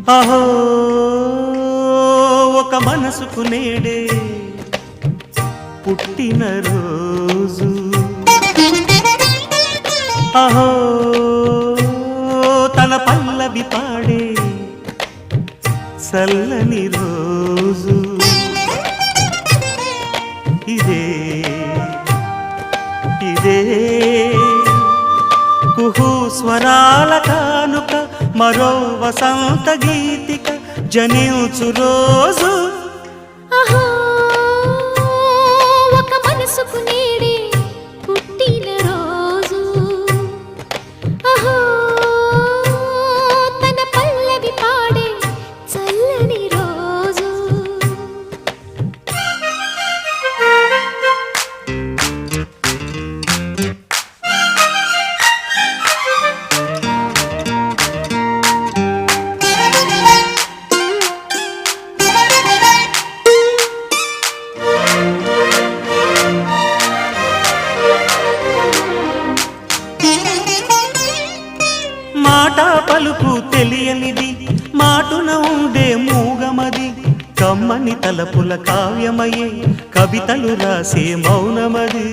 అహో ఒక మనసుకు నేడే పుట్టిన రోజు అహో తన పల్లవి పాడే చల్లని రోజు ఇదే ఇదే కుహు స్వరాల కానుక మరో వసంత గీతిక జనించు రోజు అహో ఒక మనసుకు నేడే పుట్టిన రోజు అహో తన పల్లవి పాడే చల్లని రోజు మాట పలుకు తెలియనిది మాటున ఉండే మూగమది కమ్మని తలపుల కావ్యమయే కవితలు రాసే మౌనమది